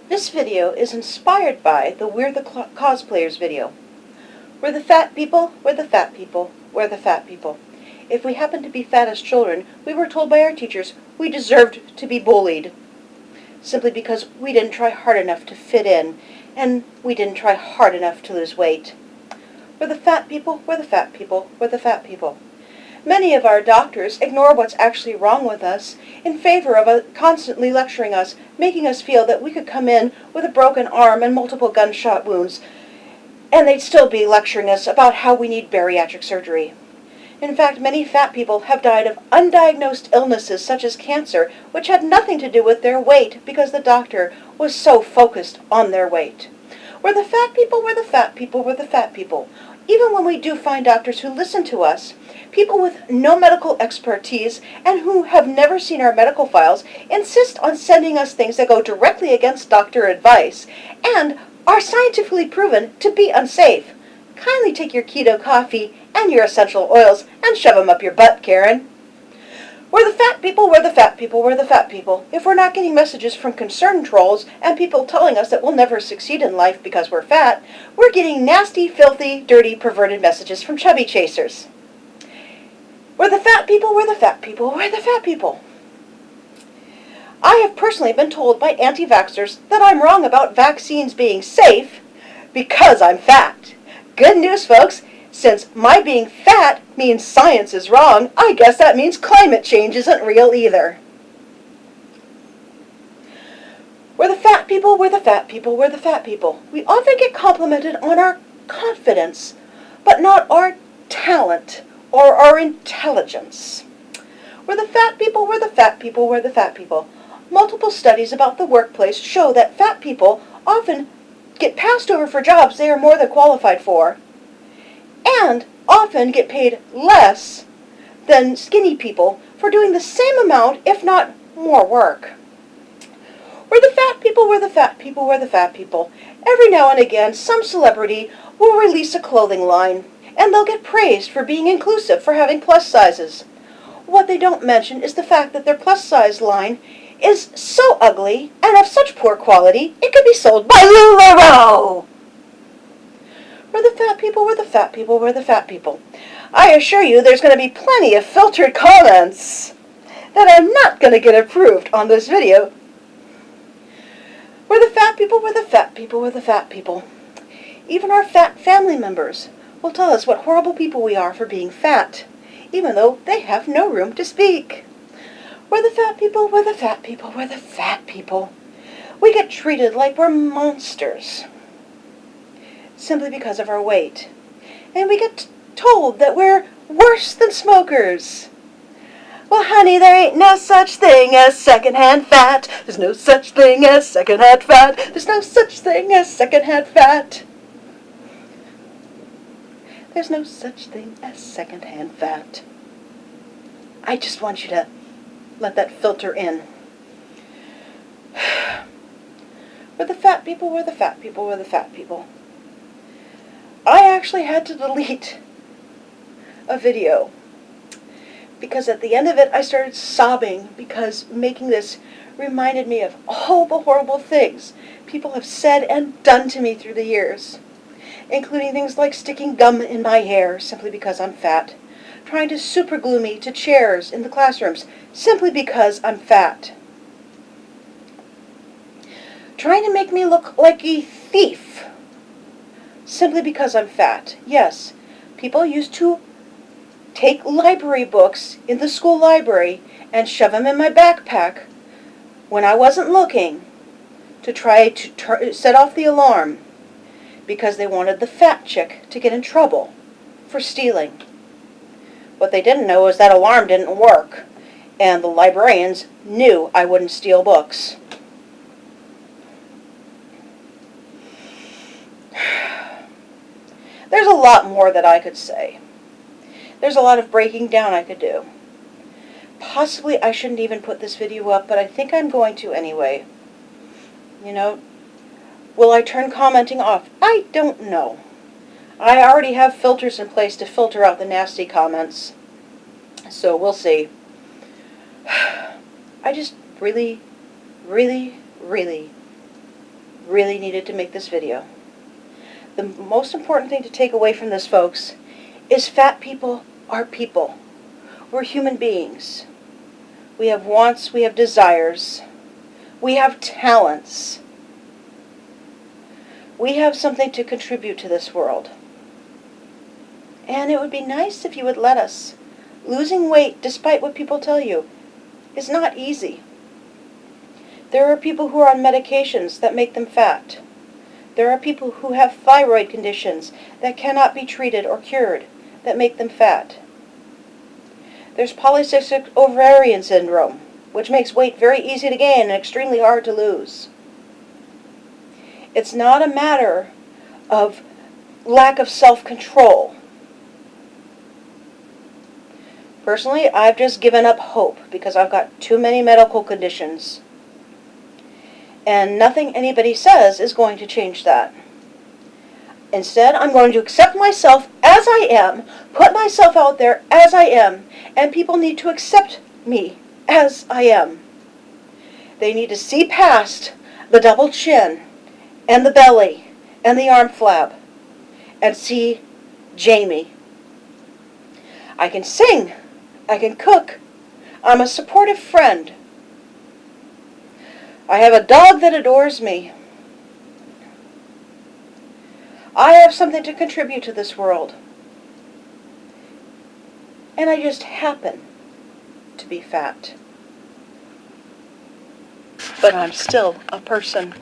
This video is inspired by the We're the Cosplayers video. We're the fat people, we're the fat people, we're the fat people. If we happened to be fat as children, we were told by our teachers we deserved to be bullied, simply because we didn't try hard enough to fit in, and we didn't try hard enough to lose weight. We're the fat people, we're the fat people, we're the fat people. Many of our doctors ignore what's actually wrong with us in favor of constantly lecturing us, making us feel that we could come in with a broken arm and multiple gunshot wounds, and they'd still be lecturing us about how we need bariatric surgery. In fact, many fat people have died of undiagnosed illnesses such as cancer, which had nothing to do with their weight because the doctor was so focused on their weight. We're the fat people, we're the fat people, we're the fat people. Even when we do find doctors who listen to us, people with no medical expertise and who have never seen our medical files insist on sending us things that go directly against doctor advice and are scientifically proven to be unsafe. Kindly take your keto coffee and your essential oils and shove them up your butt, Karen. We're the fat people, we're the fat people, we're the fat people. If we're not getting messages from concerned trolls and people telling us that we'll never succeed in life because we're fat, we're getting nasty, filthy, dirty, perverted messages from chubby chasers. We're the fat people, we're the fat people, we're the fat people. I have personally been told by anti-vaxxers that I'm wrong about vaccines being safe because I'm fat. Good news, folks. Since my being fat means science is wrong, I guess that means climate change isn't real either. We're the fat people, we're the fat people, we're the fat people. We often get complimented on our confidence, but not our talent or our intelligence. We're the fat people, we're the fat people, we're the fat people. Multiple studies about the workplace show that fat people often get passed over for jobs they are more than qualified for, and often get paid less than skinny people for doing the same amount, if not more work. We're the fat people, we're the fat people, we're the fat people. Every now and again, some celebrity will release a clothing line, and they'll get praised for being inclusive, for having plus sizes. What they don't mention is the fact that their plus size line is so ugly and of such poor quality, it could be sold by LuLaRoe. We're the fat people, we're the fat people, we're the fat people. I assure you there's going to be plenty of filtered comments that are not going to get approved on this video. We're the fat people, we're the fat people, we're the fat people. Even our fat family members will tell us what horrible people we are for being fat, even though they have no room to speak. We're the fat people, we're the fat people, we're the fat people. We get treated like we're monsters, simply because of our weight. And we get told that we're worse than smokers. Well, honey, there ain't no such thing as secondhand fat. There's no such thing as secondhand fat. There's no such thing as secondhand fat. There's no such thing as secondhand fat. I just want you to let that filter in. We're the fat people, we're the fat people, we're the fat people. I actually had to delete a video because at the end of it I started sobbing because making this reminded me of all the horrible things people have said and done to me through the years, including things like sticking gum in my hair simply because I'm fat, trying to superglue me to chairs in the classrooms simply because I'm fat, trying to make me look like a thief simply because I'm fat. Yes, people used to take library books in the school library and shove them in my backpack when I wasn't looking to try to set off the alarm because they wanted the fat chick to get in trouble for stealing. What they didn't know is that alarm didn't work, and the librarians knew I wouldn't steal books. There's a lot more that I could say. There's a lot of breaking down I could do. Possibly I shouldn't even put this video up, but I think I'm going to anyway. You know, will I turn commenting off? I don't know. I already have filters in place to filter out the nasty comments, so we'll see. I just really really needed to make this video. The most important thing to take away from this, folks, is fat people are people. We're human beings. We have wants, we have desires, we have talents. We have something to contribute to this world. And it would be nice if you would let us. Losing weight, despite what people tell you, is not easy. There are people who are on medications that make them fat. There are people who have thyroid conditions that cannot be treated or cured that make them fat. There's polycystic ovarian syndrome, which makes weight very easy to gain and extremely hard to lose. It's not a matter of lack of self-control. Personally, I've just given up hope because I've got too many medical conditions. And nothing anybody says is going to change that. Instead, I'm going to accept myself as I am, put myself out there as I am, and people need to accept me as I am. They need to see past the double chin, and the belly, and the arm flab, and see Jamie. I can sing, I can cook, I'm a supportive friend. I have a dog that adores me. I have something to contribute to this world. And I just happen to be fat. But I'm still a person.